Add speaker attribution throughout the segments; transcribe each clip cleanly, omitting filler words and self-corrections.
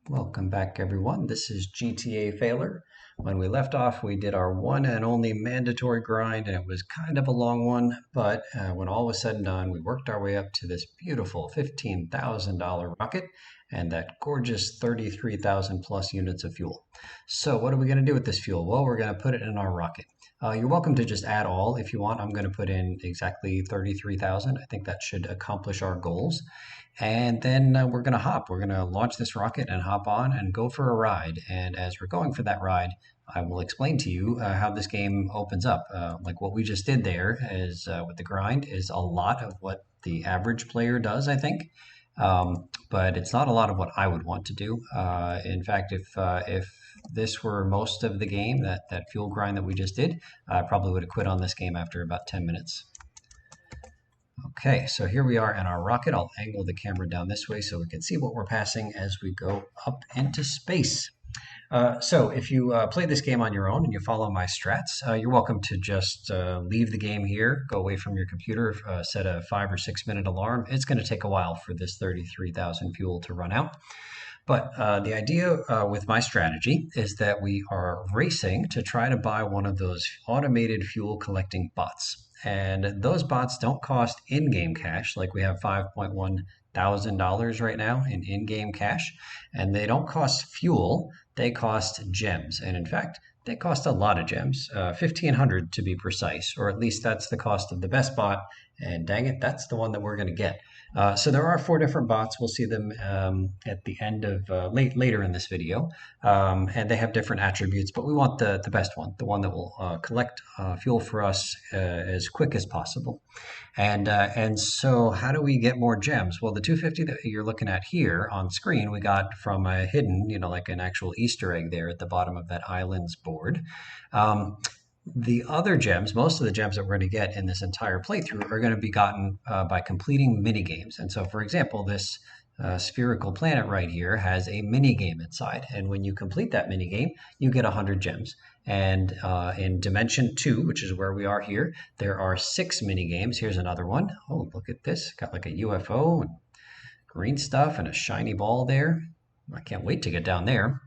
Speaker 1: Welcome back, everyone. This is GTA Failer. When we left off, we did our one and only mandatory grind, and it was kind of a long one, but when all was said and done, we worked our way up to this beautiful $15,000 rocket and that gorgeous 33,000 plus units of fuel. So what are we going to do with this fuel? Well, we're going to put it in our rocket. You're welcome to just add all if you want. I'm going to put in exactly 33,000. I think that should accomplish our goals. And then we're going to hop. We're going to launch this rocket and hop on and go for a ride. And as we're going for that ride, I will explain to you how this game opens up. Like what we just did there is with the grind is a lot of what the average player does, I think. But it's not a lot of what I would want to do. In fact, if this were most of the game, that fuel grind that we just did, I probably would have quit on this game after about 10 minutes. Okay, so here we are in our rocket. I'll angle the camera down this way so we can see what we're passing as we go up into space. So if you play this game on your own and you follow my strats, you're welcome to just leave the game here, go away from your computer, set a 5 or 6 minute alarm. It's going to take a while for this 33,000 fuel to run out. But the idea with my strategy is that we are racing to try to buy one of those automated fuel collecting bots. And those bots don't cost in-game cash, like we have $5,100 right now in in-game cash. And they don't cost fuel, they cost gems. And in fact, they cost a lot of gems, 1,500 to be precise, or at least that's the cost of the best bot. And dang it, that's the one that we're going to get. So there are 4 different bots. We'll see them at the end of later in this video, and they have different attributes. But we want the best one, the one that will collect fuel for us as quick as possible. And so how do we get more gems? Well, the 250 that you're looking at here on screen, we got from a hidden, like an actual Easter egg there at the bottom of that island's board. The other gems, most of the gems that we're going to get in this entire playthrough are going to be gotten by completing mini games. And so, for example, this spherical planet right here has a mini game inside. And when you complete that mini game, you get 100 gems. And in Dimension 2, which is where we are here, there are 6 mini games. Here's another one. Oh, look at this. Got like a UFO and green stuff and a shiny ball there. I can't wait to get down there.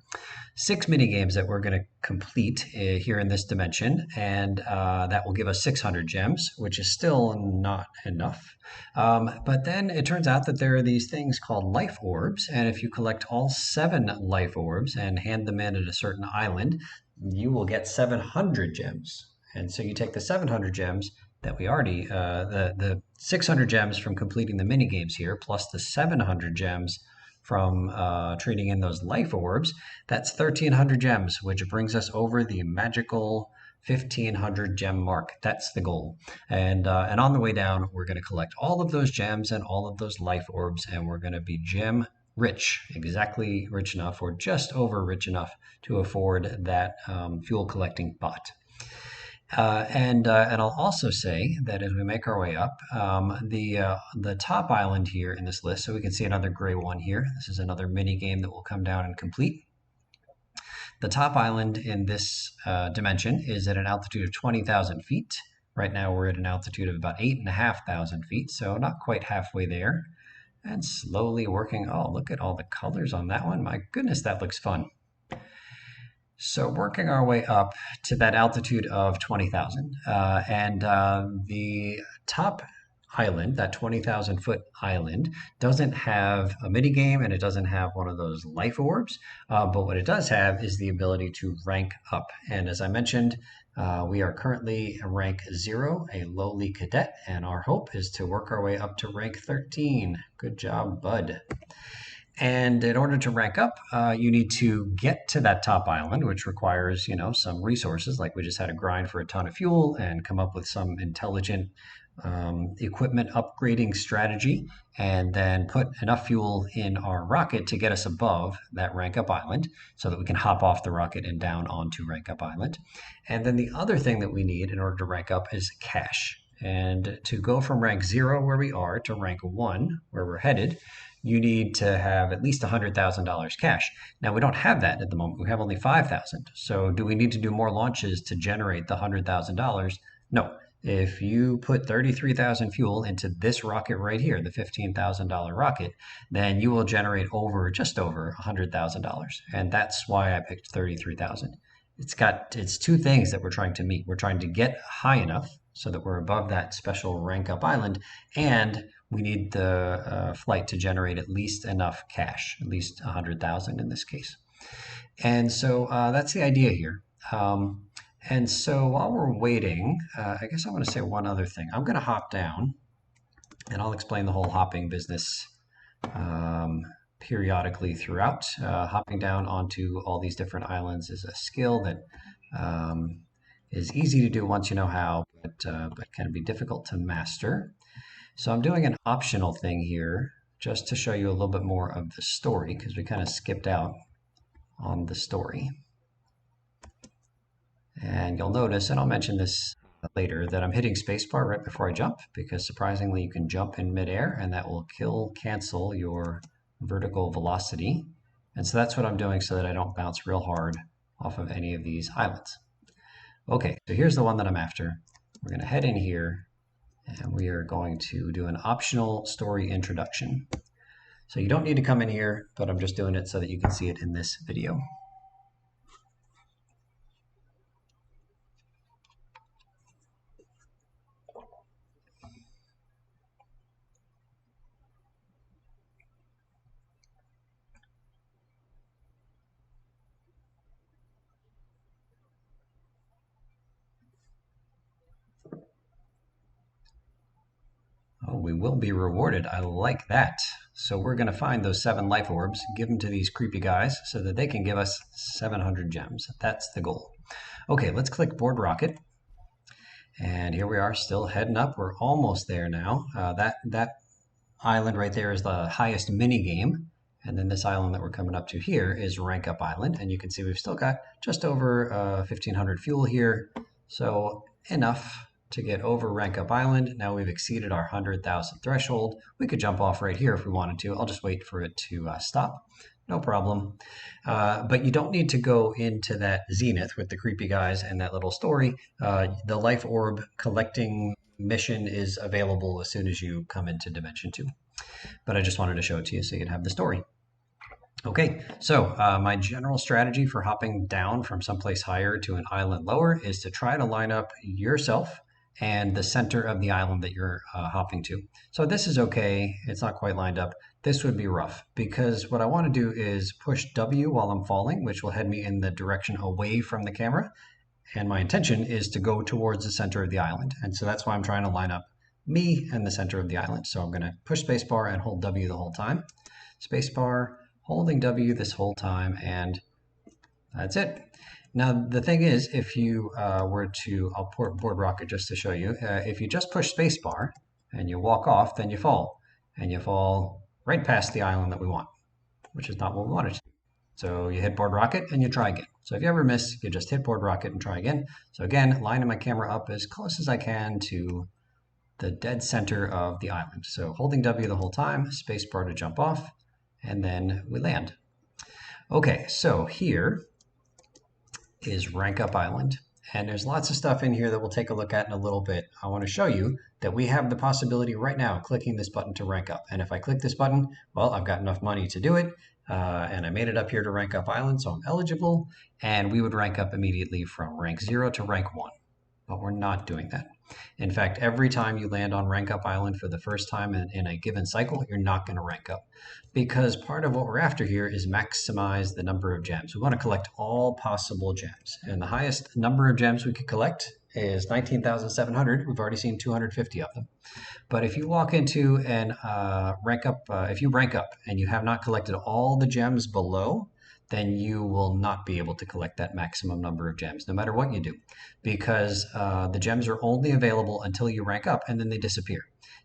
Speaker 1: 6 mini games that we're going to complete here in this dimension, and that will give us 600 gems, which is still not enough. But then it turns out that there are these things called life orbs, and if you collect all 7 life orbs and hand them in at a certain island, you will get 700 gems. And so you take the 700 gems that we already, the 600 gems from completing the mini games here, plus the 700 gems from trading in those life orbs, that's 1,300 gems, which brings us over the magical 1,500 gem mark. That's the goal. And on the way down, we're going to collect all of those gems and all of those life orbs, and we're going to be gem rich, exactly rich enough or just over rich enough to afford that fuel collecting bot. And I'll also say that as we make our way up, the top island here in this list, so we can see another gray one here. This is another mini game that will come down and complete. The top island in this dimension is at an altitude of 20,000 feet. Right now we're at an altitude of about 8,500 feet, so not quite halfway there. And slowly working, oh, look at all the colors on that one. My goodness, that looks fun. So working our way up to that altitude of 20,000, and the top island, that 20,000 foot island, doesn't have a mini game and it doesn't have one of those life orbs, but what it does have is the ability to rank up. And as I mentioned, we are currently rank 0, a lowly cadet, and our hope is to work our way up to rank 13. Good job, bud. And in order to rank up, you need to get to that top island, which requires, some resources. Like we just had a grind for a ton of fuel and come up with some intelligent equipment upgrading strategy, and then put enough fuel in our rocket to get us above that rank up island so that we can hop off the rocket and down onto rank up island. And then the other thing that we need in order to rank up is cash. And to go from rank 0, where we are, to rank 1, where we're headed, you need to have at least $100,000 cash. Now, we don't have that at the moment. We have only 5,000. So do we need to do more launches to generate the $100,000? No. If you put 33,000 fuel into this rocket right here, the $15,000 rocket, then you will generate just over $100,000. And that's why I picked 33,000. It's two things that we're trying to meet. We're trying to get high enough so that we're above that special rank up island, and we need the flight to generate at least enough cash, at least 100,000 in this case. And so that's the idea here. And so while we're waiting, I guess I want to say one other thing. I'm going to hop down and I'll explain the whole hopping business periodically throughout. Hopping down onto all these different islands is a skill that is easy to do once you know how, but can be difficult to master. So I'm doing an optional thing here just to show you a little bit more of the story because we kind of skipped out on the story. And you'll notice, and I'll mention this later, that I'm hitting spacebar right before I jump because surprisingly you can jump in midair and that will cancel your vertical velocity. And so that's what I'm doing so that I don't bounce real hard off of any of these islands. Okay, so here's the one that I'm after. We're going to head in here and we are going to do an optional story introduction. So you don't need to come in here, but I'm just doing it so that you can see it in this video. Oh, we will be rewarded. I like that. So we're going to find those 7 life orbs, give them to these creepy guys so that they can give us 700 gems. That's the goal. Okay, let's click board rocket. And here we are still heading up. We're almost there now. That island right there is the highest mini game. And then this island that we're coming up to here is Rank Up Island. And you can see we've still got just over 1,500 fuel here. So enough to get over Rank Up Island. Now we've exceeded our 100,000 threshold. We could jump off right here if we wanted to. I'll just wait for it to stop. No problem. But you don't need to go into that zenith with the creepy guys and that little story. The life orb collecting mission is available as soon as you come into Dimension 2. But I just wanted to show it to you so you'd have the story. Okay, so my general strategy for hopping down from someplace higher to an island lower is to try to line up yourself and the center of the island that you're hopping to. So this is okay. It's not quite lined up. This would be rough because what I want to do is push W while I'm falling, which will head me in the direction away from the camera. And my intention is to go towards the center of the island. And so that's why I'm trying to line up me and the center of the island. So I'm going to push spacebar and hold W the whole time. Spacebar, holding W this whole time, and that's it. Now, the thing is, if you were to, I'll board rocket just to show you, if you just push spacebar and you walk off, then you fall. And you fall right past the island that we want, which is not what we wanted to do. So you hit board rocket and you try again. So if you ever miss, you just hit board rocket and try again. So again, lining my camera up as close as I can to the dead center of the island. So holding W the whole time, spacebar to jump off, and then we land. Okay, so here is Rank Up Island. And there's lots of stuff in here that we'll take a look at in a little bit. I want to show you that we have the possibility right now of clicking this button to rank up. And if I click this button, well, I've got enough money to do it. And I made it up here to Rank Up Island, so I'm eligible. And we would rank up immediately from rank 0 to rank 1. But we're not doing that. In fact, every time you land on Rank Up Island for the first time in a given cycle, you're not going to rank up. Because part of what we're after here is maximize the number of gems. We want to collect all possible gems. And the highest number of gems we could collect is 19,700. We've already seen 250 of them. But if you walk into and if you rank up and you have not collected all the gems below, then you will not be able to collect that maximum number of gems, no matter what you do, because the gems are only available until you rank up and then they disappear.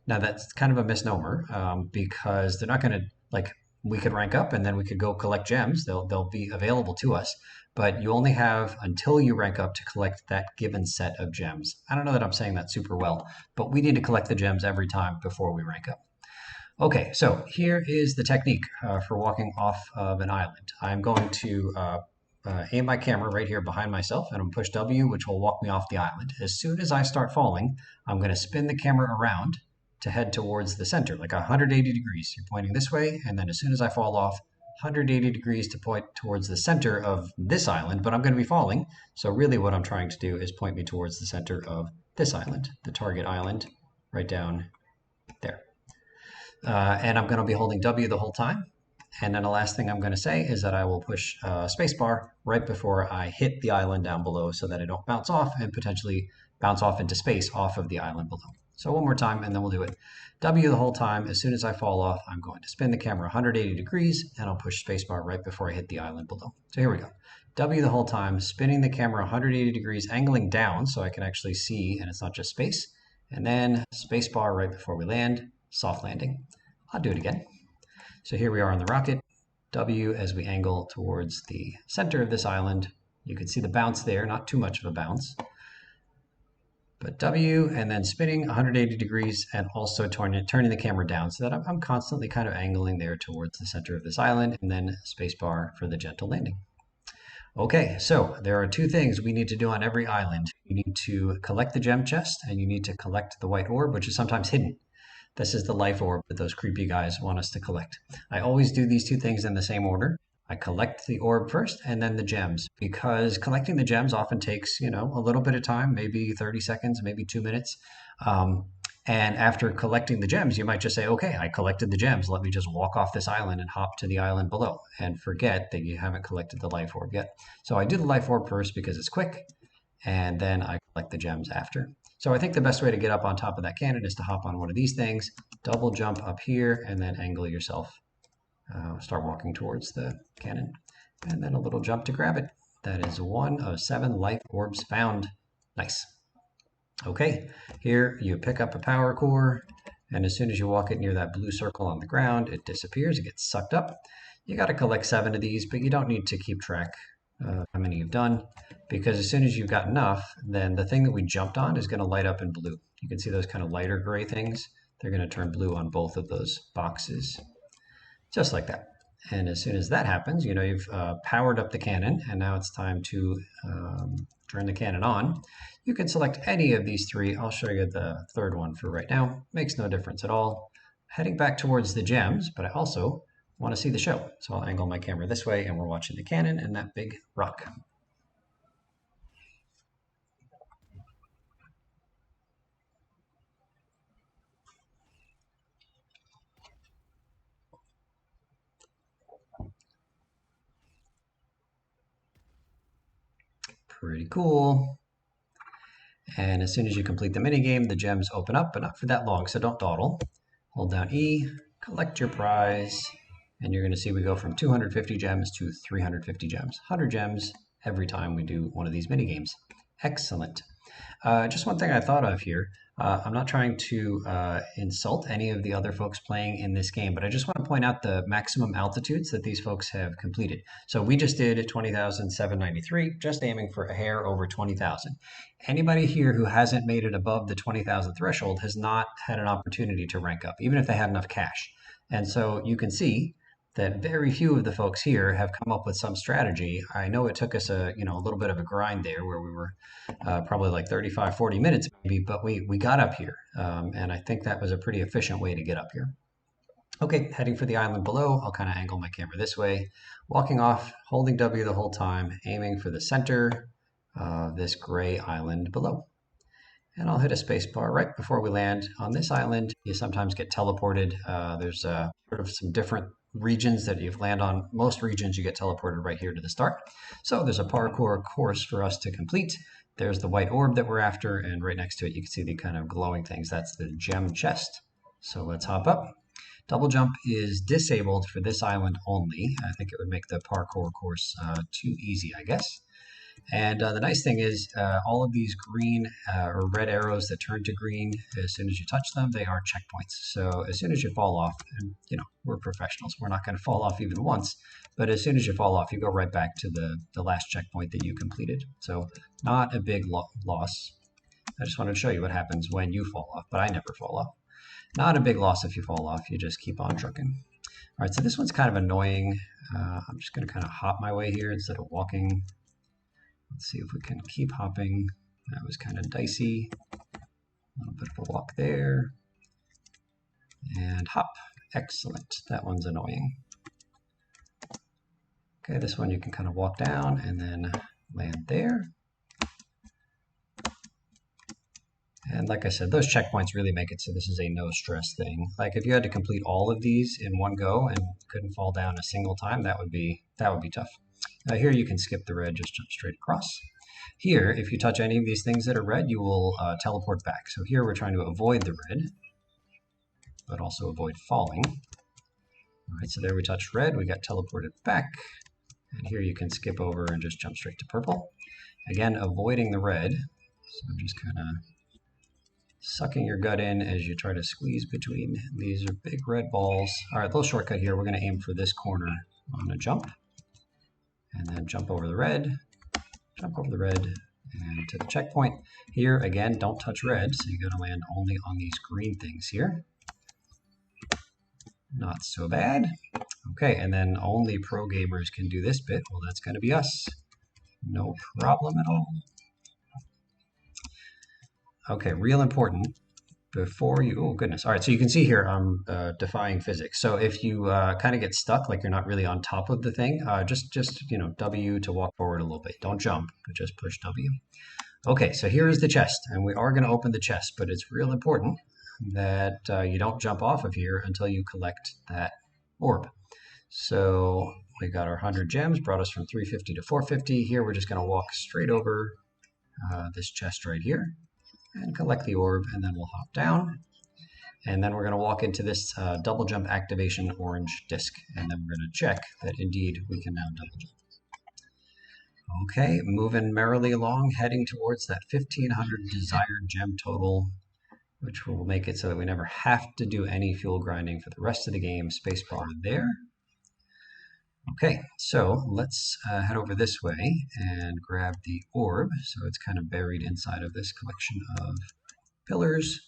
Speaker 1: Now, that's kind of a misnomer because they're not going to, like, we could rank up and then we could go collect gems. They'll be available to us, but you only have until you rank up to collect that given set of gems. I don't know that I'm saying that super well, but we need to collect the gems every time before we rank up. Okay, so here is the technique for walking off of an island. I'm going to aim my camera right here behind myself, and I'm push W, which will walk me off the island. As soon as I start falling, I'm going to spin the camera around to head towards the center, like 180 degrees. You're pointing this way, and then as soon as I fall off, 180 degrees to point towards the center of this island, but I'm going to be falling. So really what I'm trying to do is point me towards the center of this island, the target island, right down there. And I'm going to be holding W the whole time. And then the last thing I'm going to say is that I will push spacebar right before I hit the island down below so that I don't bounce off and potentially bounce off into space off of the island below. So one more time, and then we'll do it. W the whole time. As soon as I fall off, I'm going to spin the camera 180 degrees, and I'll push spacebar right before I hit the island below. So here we go. W the whole time, spinning the camera 180 degrees, angling down so I can actually see, and it's not just space. And then spacebar right before we land, soft landing. I'll do it again. So here we are on the rocket, W as we angle towards the center of this island. You can see the bounce there, not too much of a bounce. But W and then spinning 180 degrees and also turning the camera down so that I'm constantly kind of angling there towards the center of this island, and then spacebar for the gentle landing. Okay, so there are two things we need to do on every island. You need to collect the gem chest, and you need to collect the white orb, which is sometimes hidden. This is the life orb that those creepy guys want us to collect. I always do these two things in the same order. I collect the orb first and then the gems, because collecting the gems often takes, a little bit of time, maybe 30 seconds, maybe 2 minutes. And after collecting the gems, you might just say, okay, I collected the gems. Let me just walk off this island and hop to the island below and forget that you haven't collected the life orb yet. So I do the life orb first because it's quick, and then I collect the gems after. So I think the best way to get up on top of that cannon is to hop on one of these things, double jump up here, and then angle yourself. Start walking towards the cannon. And then a little jump to grab it. That is 1 of 7 life orbs found. Nice. Okay, here you pick up a power core, and as soon as you walk it near that blue circle on the ground, it disappears, it gets sucked up. You got to collect 7 of these, but you don't need to keep track how many you've done, because as soon as you've got enough, then the thing that we jumped on is going to light up in blue. You can see those kind of lighter gray things. They're going to turn blue on both of those boxes, just like that. And as soon as that happens, you've powered up the cannon, and now it's time to turn the cannon on. You can select any of these 3. I'll show you the third one for right now. Makes no difference at all. Heading back towards the gems, but I also want to see the show. So I'll angle my camera this way, and we're watching the cannon and that big rock. Pretty cool. And as soon as you complete the minigame, the gems open up, but not for that long, so don't dawdle. Hold down E, collect your prize, and you're going to see we go from 250 gems to 350 gems. 100 gems every time we do one of these minigames. Excellent. Just one thing I thought of here. I'm not trying to insult any of the other folks playing in this game, but I just want to point out the maximum altitudes that these folks have completed. So we just did 20,793, just aiming for a hair over 20,000. Anybody here who hasn't made it above the 20,000 threshold has not had an opportunity to rank up, even if they had enough cash. And so you can see that very few of the folks here have come up with some strategy. I know it took us a little bit of a grind there where we were probably like 35, 40 minutes maybe, but we got up here. And I think that was a pretty efficient way to get up here. Okay, heading for the island below, I'll kind of angle my camera this way, walking off, holding W the whole time, aiming for the center of this gray island below. And I'll hit a space bar right before we land. On this island, you sometimes get teleported. There's sort of some different regions that you land on. Most regions you get teleported right here to the start. So there's a parkour course for us to complete. There's the white orb that we're after, and right next to it you can see the kind of glowing things. That's the gem chest. So let's hop up. Double jump is disabled for this island only. I think it would make the parkour course too easy, I guess. And the nice thing is all of these green or red arrows that turn to green as soon as you touch them, they are checkpoints. So as soon as you fall off, and we're professionals, we're not going to fall off even once, but as soon as you fall off, you go right back to the last checkpoint that you completed. So not a big loss. I just wanted to show you what happens when you fall off, but I never fall off. Not a big loss if you fall off, you just keep on trucking. All right, so this one's kind of annoying. I'm just going to kind of hop my way here instead of walking. Let's see if we can keep hopping. That was kind of dicey. A little bit of a walk there. And hop. Excellent. That one's annoying. Okay, this one you can kind of walk down and then land there. And like I said, those checkpoints really make it so this is a no stress thing. Like if you had to complete all of these in one go and couldn't fall down a single time, that would be tough. Here you can skip the red, just jump straight across. Here, if you touch any of these things that are red, you will teleport back. So here we're trying to avoid the red, but also avoid falling. All right, so there we touched red, we got teleported back. And here you can skip over and just jump straight to purple. Again, avoiding the red. So I'm just kind of sucking your gut in as you try to squeeze between. These are big red balls. All right, little shortcut here. We're going to aim for this corner on a jump. And then jump over the red, and to the checkpoint. Here, again, don't touch red, so you got to land only on these green things here. Not so bad. Okay, and then only pro gamers can do this bit. Well, that's going to be us. No problem at all. Okay, real important. Before you, oh goodness. All right, so you can see here I'm defying physics. So if you kind of get stuck, like you're not really on top of the thing, just W to walk forward a little bit. Don't jump, but just push W. Okay, so here is the chest, and we are going to open the chest, but it's real important that you don't jump off of here until you collect that orb. So we got our 100 gems, brought us from 350 to 450. Here we're just going to walk straight over this chest right here and collect the orb, and then we'll hop down. And then we're going to walk into this double jump activation orange disc, and then we're going to check that indeed we can now double jump. Okay, moving merrily along, heading towards that 1500 desired gem total, which will make it so that we never have to do any fuel grinding for the rest of the game. Spacebar there. Okay, so let's head over this way and grab the orb. So it's kind of buried inside of this collection of pillars.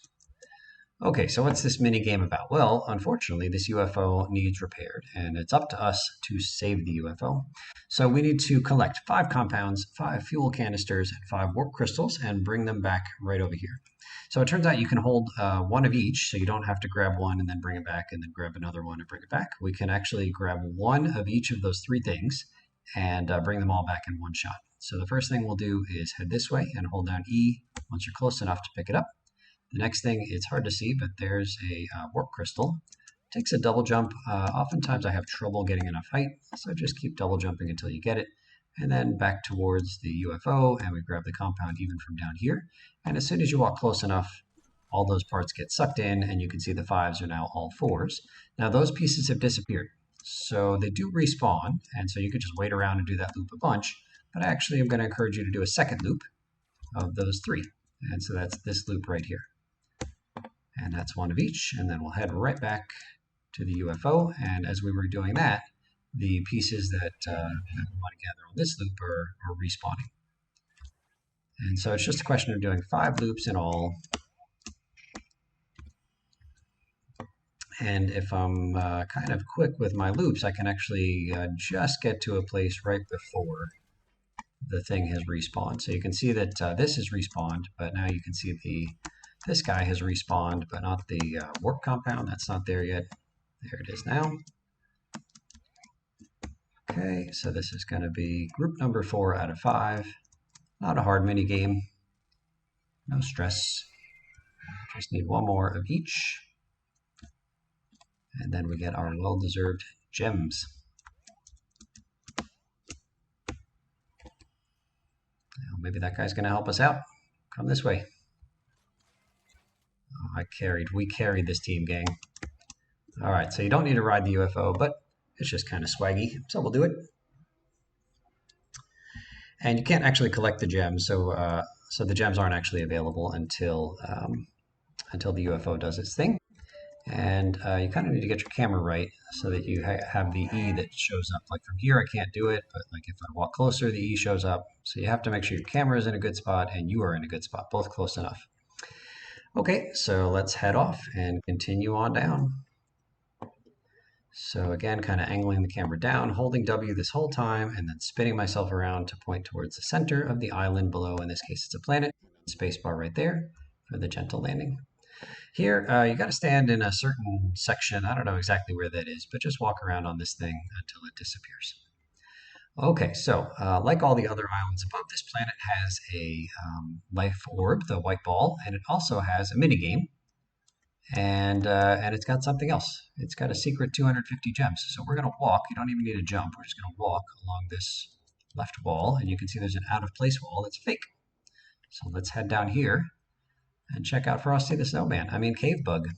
Speaker 1: Okay, so what's this mini game about? Well, unfortunately, this UFO needs repaired, and it's up to us to save the UFO. So we need to collect 5 compounds, 5 fuel canisters, and 5 warp crystals, and bring them back right over here. So it turns out you can hold one of each, so you don't have to grab one and then bring it back, and then grab another one and bring it back. We can actually grab one of each of those 3 things and bring them all back in one shot. So the first thing we'll do is head this way and hold down E once you're close enough to pick it up. The next thing, it's hard to see, but there's a warp crystal. It takes a double jump. Oftentimes I have trouble getting enough height, so just keep double jumping until you get it. And then back towards the UFO, and we grab the compound even from down here. And as soon as you walk close enough, all those parts get sucked in, and you can see the 5s are now all 4s. Now those pieces have disappeared, so they do respawn, and so you could just wait around and do that loop a bunch. But actually I'm going to encourage you to do a second loop of those 3. And so that's this loop right here. And that's 1 of each, and then we'll head right back to the UFO. And as we were doing that, the pieces that we want to gather on this loop are respawning. And so it's just a question of doing 5 loops in all. And if I'm kind of quick with my loops, I can actually just get to a place right before the thing has respawned. So you can see that this is respawned, but now you can see this guy has respawned, but not the warp compound. That's not there yet. There it is now. Okay, so this is going to be group number 4 out of 5. Not a hard mini game. No stress. Just need 1 more of each. And then we get our well-deserved gems. Now maybe that guy's going to help us out. Come this way. Oh, we carried this team, gang. All right, so you don't need to ride the UFO, but it's just kind of swaggy, so we'll do it. And you can't actually collect the gems, so the gems aren't actually available until the UFO does its thing. And you kind of need to get your camera right so that you have the E that shows up. Like from here, I can't do it, but like if I walk closer, the E shows up. So you have to make sure your camera is in a good spot and you are in a good spot, both close enough. Okay, so let's head off and continue on down. So again, kind of angling the camera down, holding W this whole time, and then spinning myself around to point towards the center of the island below. In this case, it's a planet. Spacebar right there for the gentle landing. Here, you got to stand in a certain section. I don't know exactly where that is, but just walk around on this thing until it disappears. Okay, so like all the other islands above, this planet has a life orb, the white ball, and it also has a mini game, and it's got something else. It's got a secret 250 gems. So we're going to walk. You don't even need to jump. We're just going to walk along this left wall, and you can see there's an out of place wall that's fake. So let's head down here and check out Frosty the Snowman. I mean, Cave Bug.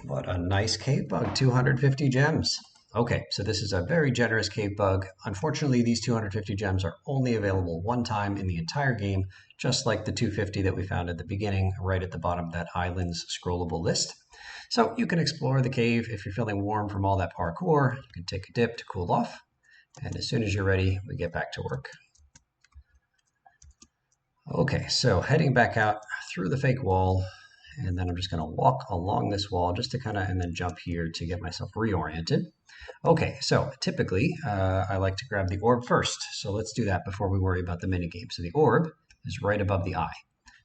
Speaker 1: What a nice cave bug, 250 gems. Okay, so this is a very generous cave bug. Unfortunately, these 250 gems are only available one time in the entire game, just like the 250 that we found at the beginning, right at the bottom of that island's scrollable list. So you can explore the cave if you're feeling warm from all that parkour. You can take a dip to cool off. And as soon as you're ready, we get back to work. Okay, so heading back out through the fake wall, and then I'm just going to walk along this wall just to kind of, and then jump here to get myself reoriented. Okay, so typically I like to grab the orb first. So let's do that before we worry about the minigame. So the orb is right above the eye.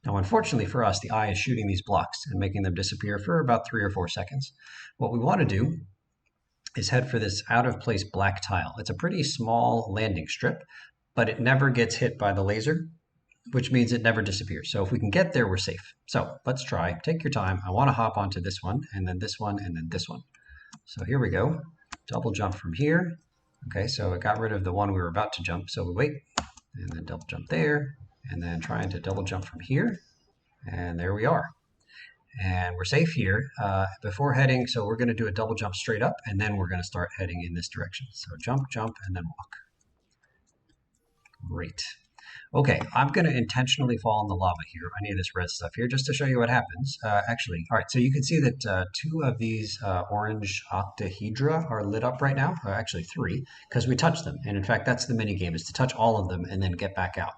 Speaker 1: Now, unfortunately for us, the eye is shooting these blocks and making them disappear for about 3 or 4 seconds. What we want to do is head for this out of place black tile. It's a pretty small landing strip, but it never gets hit by the laser, which means it never disappears. So if we can get there, we're safe. So let's try. Take your time. I want to hop onto this one, and then this one, and then this one. So here we go. Double jump from here. Okay, so it got rid of the one we were about to jump. So we wait, and then double jump there, and then trying to double jump from here. And there we are. And we're safe here. Before heading, so we're going to do a double jump straight up, and then we're going to start heading in this direction. So jump, jump, and then walk. Great. Okay, I'm going to intentionally fall in the lava here, any of this red stuff here, just to show you what happens. Actually, all right, so you can see that 2 of these orange octahedra are lit up right now. Actually, 3, because we touched them. And in fact, that's the mini game, is to touch all of them and then get back out.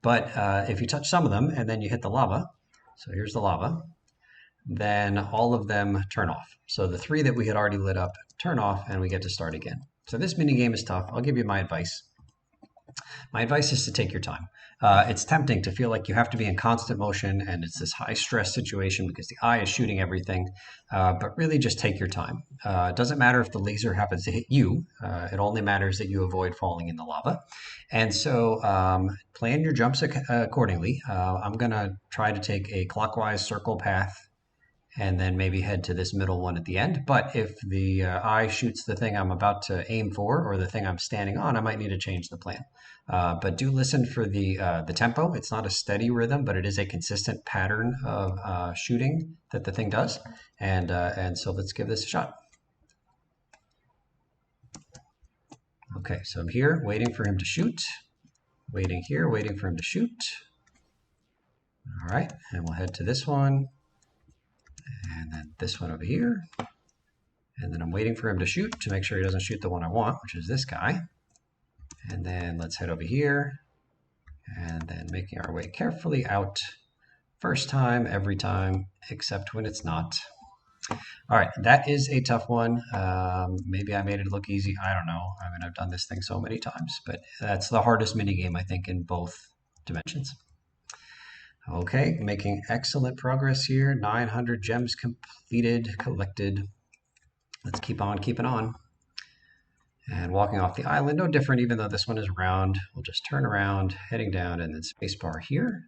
Speaker 1: But if you touch some of them and then you hit the lava, so here's the lava, then all of them turn off. So the 3 that we had already lit up turn off, and we get to start again. So this mini game is tough. I'll give you my advice. My advice is to take your time. It's tempting to feel like you have to be in constant motion and it's this high stress situation because the eye is shooting everything, but really just take your time. It doesn't matter if the laser happens to hit you. It only matters that you avoid falling in the lava. And so plan your jumps accordingly. I'm going to try to take a clockwise circle path and then maybe head to this middle one at the end. But if the eye shoots the thing I'm about to aim for or the thing I'm standing on, I might need to change the plan. But do listen for the tempo. It's not a steady rhythm, but it is a consistent pattern of shooting that the thing does. And so let's give this a shot. Okay, so I'm here waiting for him to shoot. Waiting here, waiting for him to shoot. All right, and we'll head to this one. And then this one over here. And then I'm waiting for him to shoot to make sure he doesn't shoot the one I want, which is this guy. And then let's head over here. And then making our way carefully out. First time, every time, except when it's not. All right, that is a tough one. Maybe I made it look easy. I don't know. I mean, I've done this thing so many times, but that's the hardest minigame, I think, in both dimensions. Okay, making excellent progress here. 900 gems completed, collected. Let's keep on keeping on. And walking off the island, no different, even though this one is round. We'll just turn around, heading down, and then spacebar here.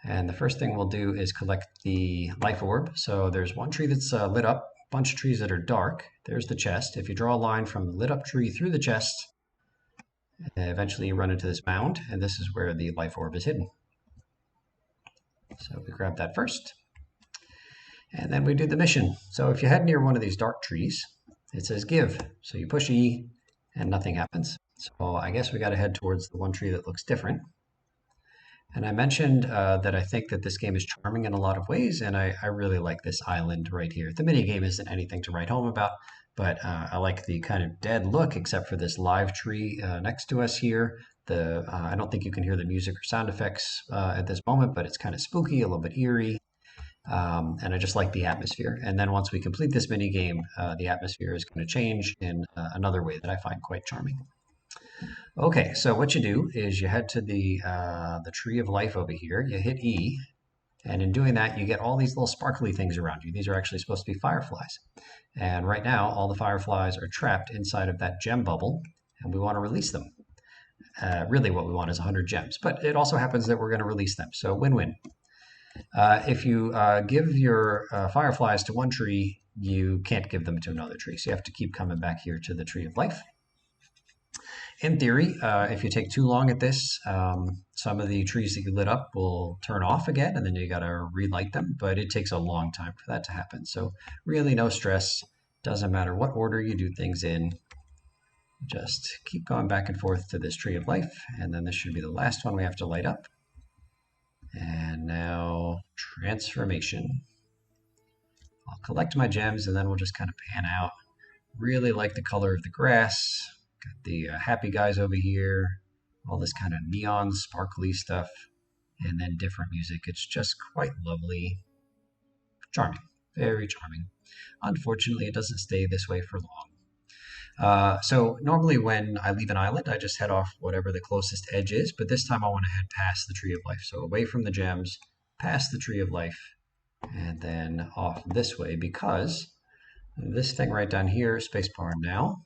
Speaker 1: And the first thing we'll do is collect the life orb. So there's one tree that's lit up, a bunch of trees that are dark. There's the chest. If you draw a line from the lit up tree through the chest, eventually you run into this mound, and this is where the life orb is hidden. So we grab that first, and then we do the mission. So if you head near one of these dark trees, it says give. So you push E and nothing happens. So I guess we got to head towards the one tree that looks different. And I mentioned that I think that this game is charming in a lot of ways, and I really like this island right here. The mini game isn't anything to write home about, but I like the kind of dead look, except for this live tree next to us here. I don't think you can hear the music or sound effects at this moment, but it's kind of spooky, a little bit eerie, and I just like the atmosphere. And then once we complete this mini game, the atmosphere is going to change in another way that I find quite charming. Okay, so what you do is you head to the tree of life over here. You hit E, and in doing that, you get all these little sparkly things around you. These are actually supposed to be fireflies. And right now, all the fireflies are trapped inside of that gem bubble, and we want to release them. Really, what we want is 100 gems, but it also happens that we're going to release them. So win-win. If you give your fireflies to one tree, you can't give them to another tree. So you have to keep coming back here to the tree of life. In theory, if you take too long at this, some of the trees that you lit up will turn off again, and then you got to relight them. But it takes a long time for that to happen. So really, no stress. Doesn't matter what order you do things in. Just keep going back and forth to this tree of life, and then this should be the last one we have to light up. And now transformation. I'll collect my gems, and then we'll just kind of pan out. Really like the color of the grass. Got the happy guys over here, all this kind of neon sparkly stuff, and then different music. It's just quite lovely. Charming, very charming. Unfortunately, it doesn't stay this way for long. So normally when I leave an island, I just head off whatever the closest edge is, but this time I want to head past the Tree of Life. So away from the gems, past the Tree of Life, and then off this way, because this thing right down here, spacebar now,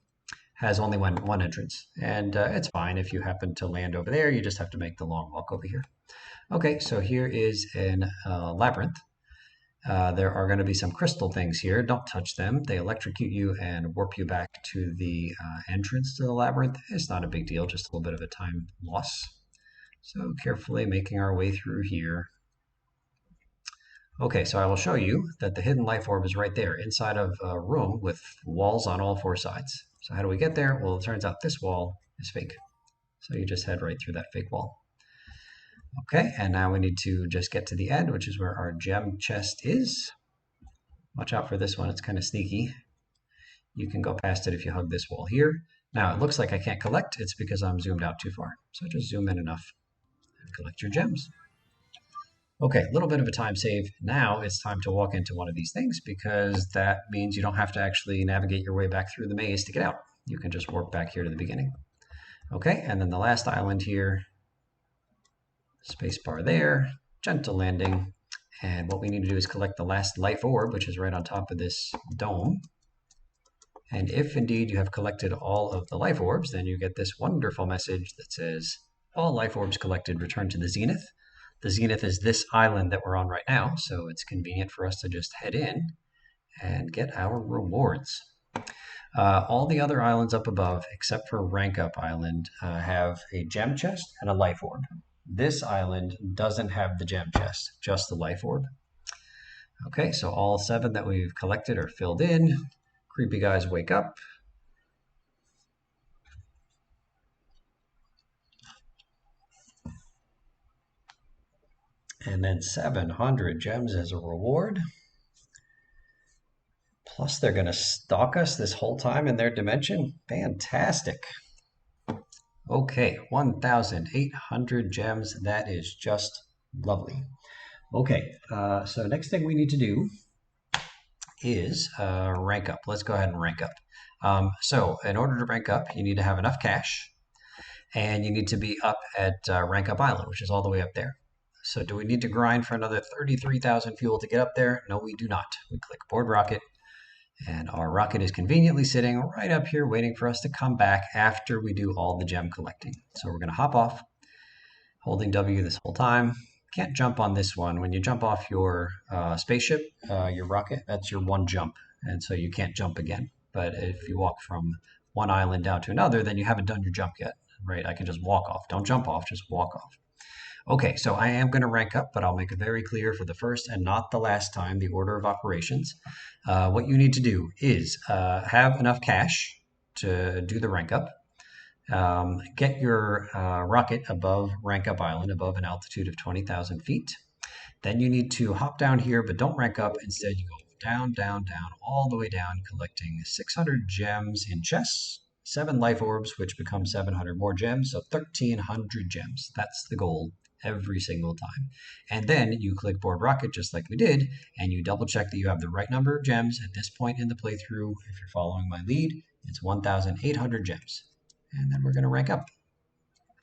Speaker 1: has only one entrance. And it's fine if you happen to land over there. You just have to make the long walk over here. Okay, so here is an labyrinth. There are going to be some crystal things here. Don't touch them. They electrocute you and warp you back to the entrance to the labyrinth. It's not a big deal, just a little bit of a time loss. So carefully making our way through here. Okay, so I will show you that the hidden life orb is right there inside of a room with walls on all four sides. So how do we get there? Well, it turns out this wall is fake. So you just head right through that fake wall. Okay, and now we need to just get to the end, which is where our gem chest is. Watch out for this one, it's kind of sneaky. You can go past it if you hug this wall here. Now, it looks like I can't collect. It's because I'm zoomed out too far. So just zoom in enough and collect your gems. Okay, a little bit of a time save. Now it's time to walk into one of these things because that means you don't have to actually navigate your way back through the maze to get out. You can just warp back here to the beginning. Okay, and then the last island here, spacebar there, gentle landing. And what we need to do is collect the last life orb, which is right on top of this dome. And if indeed you have collected all of the life orbs, then you get this wonderful message that says, all life orbs collected return to the zenith. The zenith is this island that we're on right now, so it's convenient for us to just head in and get our rewards. All the other islands up above, except for Rank Up Island, have a gem chest and a life orb. This island doesn't have the gem chest, just the life orb. Okay, so all 7 that we've collected are filled in. Creepy guys wake up. And then 700 gems as a reward. Plus they're going to stalk us this whole time in their dimension. Fantastic. Okay, 1,800 gems. That is just lovely. Okay, so next thing we need to do is rank up. Let's go ahead and rank up. So in order to rank up, you need to have enough cash, and you need to be up at Rank Up Island, which is all the way up there. So do we need to grind for another 33,000 fuel to get up there? No, we do not. We click board rocket, and our rocket is conveniently sitting right up here waiting for us to come back after we do all the gem collecting. So we're going to hop off, holding W this whole time. Can't jump on this one. When you jump off your spaceship, your rocket, that's your one jump, and so you can't jump again. But if you walk from one island down to another, then you haven't done your jump yet, right? I can just walk off. Don't jump off, just walk off. Okay, so I am going to rank up, but I'll make it very clear for the first and not the last time the order of operations. What you need to do is have enough cash to do the rank up. Get your rocket above Rank Up Island, above an altitude of 20,000 feet. Then you need to hop down here, but don't rank up. Instead, you go down, down, down, all the way down, collecting 600 gems in chests, 7 life orbs, which become 700 more gems, so 1,300 gems. That's the goal every single time. And then you click board rocket just like we did, and you double check that you have the right number of gems. At this point in the playthrough, if you're following my lead, it's 1,800 gems. And then we're going to rank up.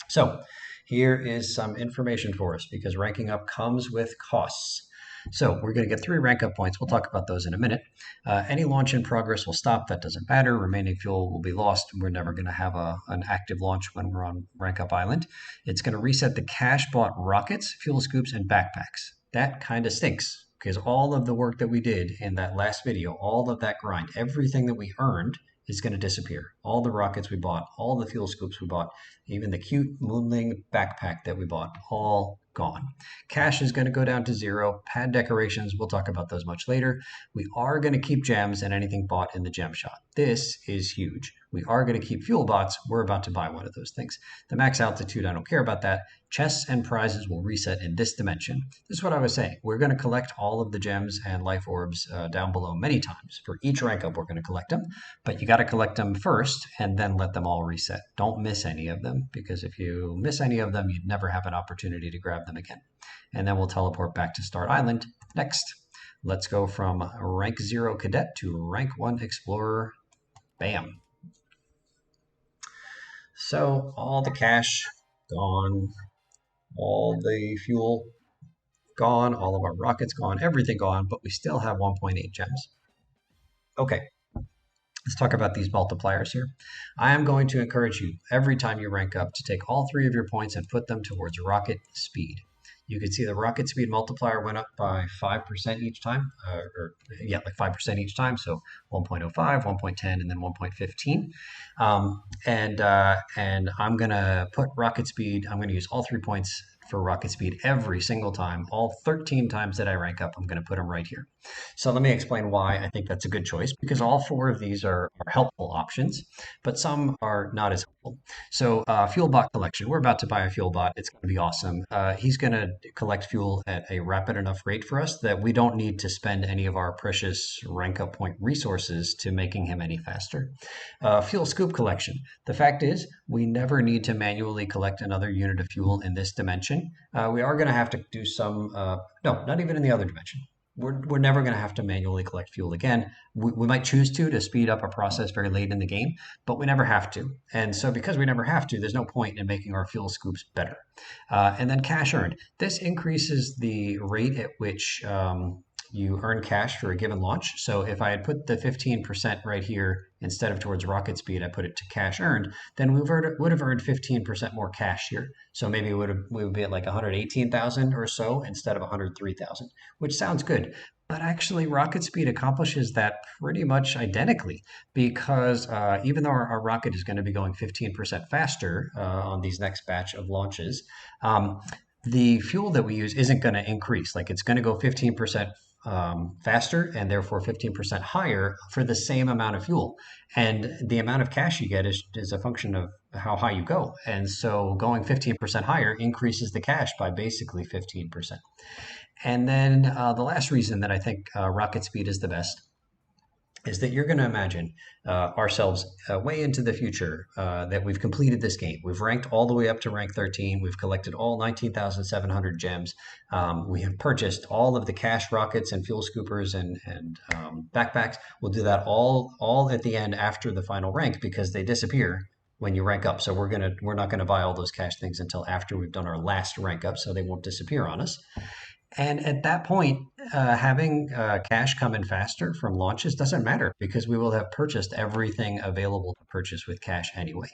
Speaker 1: So here is some information for us because ranking up comes with costs. So we're going to get 3 rank up points. We'll talk about those in a minute. Any launch in progress will stop. That doesn't matter. Remaining fuel will be lost. We're never going to have an active launch when we're on Rank Up Island. It's going to reset the cash bought rockets, fuel scoops, and backpacks. That kind of stinks because all of the work that we did in that last video, all of that grind, everything that we earned is going to disappear. All the rockets we bought, all the fuel scoops we bought, even the cute Moonling backpack that we bought, all gone. Cash is going to go down to 0. Pad decorations, we'll talk about those much later. We are going to keep gems and anything bought in the gem shop. This is huge. We are going to keep fuel bots. We're about to buy one of those things. The max altitude, I don't care about that. Chests and prizes will reset in this dimension. This is what I was saying. We're going to collect all of the gems and life orbs down below many times. For each rank up, we're going to collect them. But you got to collect them first and then let them all reset. Don't miss any of them, because if you miss any of them, you'd never have an opportunity to grab them again. And then we'll teleport back to Start Island. Next, let's go from rank 0 cadet to rank 1 explorer. Bam. So all the cash gone, all the fuel gone, all of our rockets gone, everything gone, but we still have 1.8 gems. Okay, let's talk about these multipliers here. I am going to encourage you every time you rank up to take all 3 of your points and put them towards rocket speed. You can see the rocket speed multiplier went up by 5% each time, like 5% each time. So 1.05, 1.10, and then 1.15. And I'm going to put rocket speed, I'm going to use all 3 points for rocket speed every single time. All 13 times that I rank up, I'm going to put them right here. So let me explain why I think that's a good choice, because all 4 of these are helpful options, but some are not as helpful. So fuel bot collection, we're about to buy a fuel bot. It's going to be awesome. He's going to collect fuel at a rapid enough rate for us that we don't need to spend any of our precious rank up point resources to making him any faster. Fuel scoop collection. The fact is, we never need to manually collect another unit of fuel in this dimension. We are going to have to do some, no, not even in the other dimension. We're never going to have to manually collect fuel again. We might choose to speed up a process very late in the game, but we never have to. And so because we never have to, there's no point in making our fuel scoops better. And then cash earned. This increases the rate at which you earn cash for a given launch. So if I had put the 15% right here instead of towards rocket speed, I put it to cash earned, then we would have earned 15% more cash here. So maybe we would be at like 118,000 or so instead of 103,000, which sounds good. But actually, rocket speed accomplishes that pretty much identically, because even though our rocket is going to be going 15% faster on these next batch of launches, the fuel that we use isn't going to increase. Like, it's going to go 15% faster and therefore 15% higher for the same amount of fuel. And the amount of cash you get is a function of how high you go. And so going 15% higher increases the cash by basically 15%. And then the last reason that I think rocket speed is the best is that you're going to imagine ourselves way into the future that we've completed this game. We've ranked all the way up to rank 13. We've collected all 19,700 gems. We have purchased all of the cash rockets and fuel scoopers and backpacks. We'll do that all at the end after the final rank, because they disappear when you rank up. So we're not gonna buy all those cash things until after we've done our last rank up, so they won't disappear on us. And at that point, having cash come in faster from launches doesn't matter, because we will have purchased everything available to purchase with cash anyway.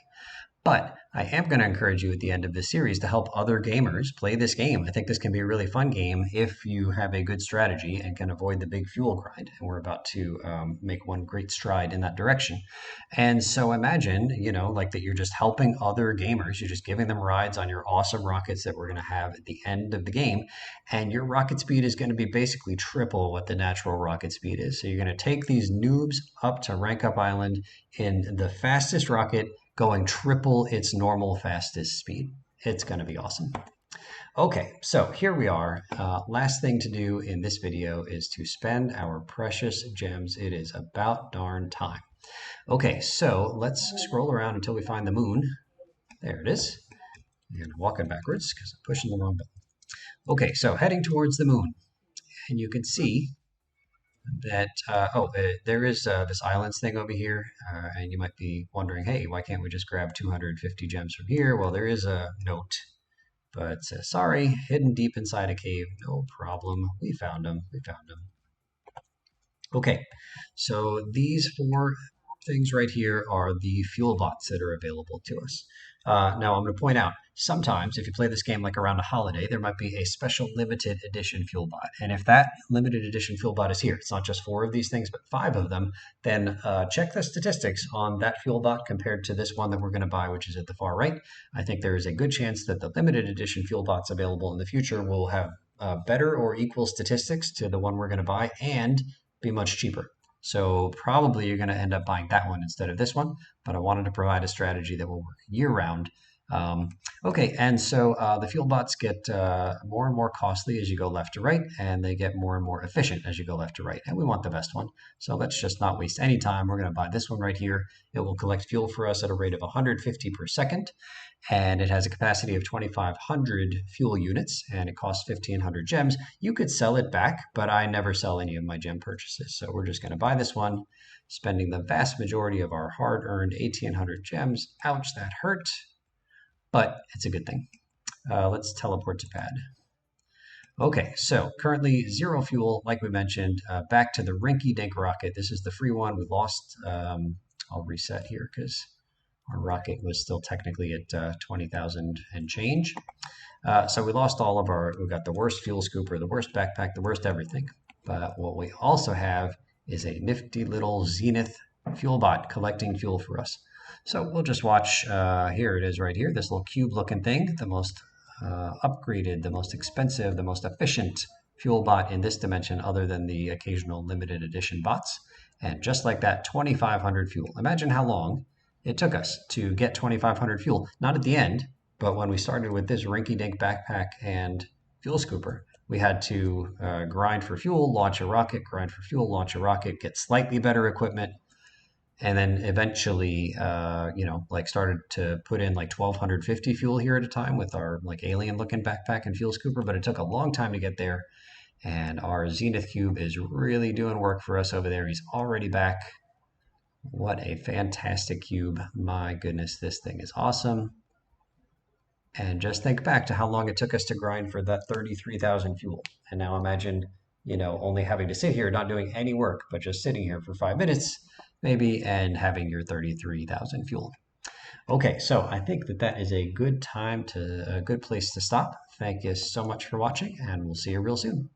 Speaker 1: But I am going to encourage you at the end of this series to help other gamers play this game. I think this can be a really fun game if you have a good strategy and can avoid the big fuel grind. And we're about to make one great stride in that direction. And so imagine, like that you're just helping other gamers. You're just giving them rides on your awesome rockets that we're going to have at the end of the game. And your rocket speed is going to be basically triple what the natural rocket speed is. So you're going to take these noobs up to Rank Up Island in the fastest rocket, going triple its normal fastest speed. It's going to be awesome. Okay, so here we are. Last thing to do in this video is to spend our precious gems. It is about darn time. Okay, so let's scroll around until we find the moon. There it is. And I'm walking backwards because I'm pushing the wrong button. Okay, so heading towards the moon. And you can see that, there is this islands thing over here. And you might be wondering, hey, why can't we just grab 250 gems from here? Well, there is a note, but it says, sorry, hidden deep inside a cave. No problem. We found them. We found them. Okay, so these four things right here are the fuel bots that are available to us. Now, I'm going to point out, sometimes if you play this game like around a holiday, there might be a special limited edition fuel bot. And if that limited edition fuel bot is here, it's not just four of these things, but five of them, then check the statistics on that fuel bot compared to this one that we're going to buy, which is at the far right. I think there is a good chance that the limited edition fuel bots available in the future will have better or equal statistics to the one we're going to buy and be much cheaper. So probably you're going to end up buying that one instead of this one, but I wanted to provide a strategy that will work year round. Okay, and so the fuel bots get more and more costly as you go left to right, and they get more and more efficient as you go left to right, and we want the best one. So let's just not waste any time. We're going to buy this one right here. It will collect fuel for us at a rate of 150 per second, and it has a capacity of 2,500 fuel units, and it costs 1,500 gems. You could sell it back, but I never sell any of my gem purchases, so we're just going to buy this one, spending the vast majority of our hard-earned 1,800 gems. Ouch, that hurt. But it's a good thing. Let's teleport to pad. Okay, so currently zero fuel, like we mentioned. Back to the rinky-dink rocket. This is the free one. We lost, I'll reset here because our rocket was still technically at 20,000 and change. So we lost all of we got the worst fuel scooper, the worst backpack, the worst everything. But what we also have is a nifty little Zenith fuel bot collecting fuel for us. So we'll just watch, here it is right here, this little cube looking thing, the most upgraded, the most expensive, the most efficient fuel bot in this dimension other than the occasional limited edition bots. And just like that, 2,500 fuel. Imagine how long it took us to get 2,500 fuel. Not at the end, but when we started with this rinky-dink backpack and fuel scooper, we had to grind for fuel, launch a rocket, grind for fuel, launch a rocket, get slightly better equipment, and then eventually, started to put in like 1,250 fuel here at a time with our like alien looking backpack and fuel scooper, but it took a long time to get there. And our Zenith Cube is really doing work for us over there. He's already back. What a fantastic cube. My goodness, this thing is awesome. And just think back to how long it took us to grind for that 33,000 fuel. And now imagine, only having to sit here, not doing any work, but just sitting here for 5 minutes, maybe, and having your 33,000 fuel. Okay, so I think that is a good time a good place to stop. Thank you so much for watching, and we'll see you real soon.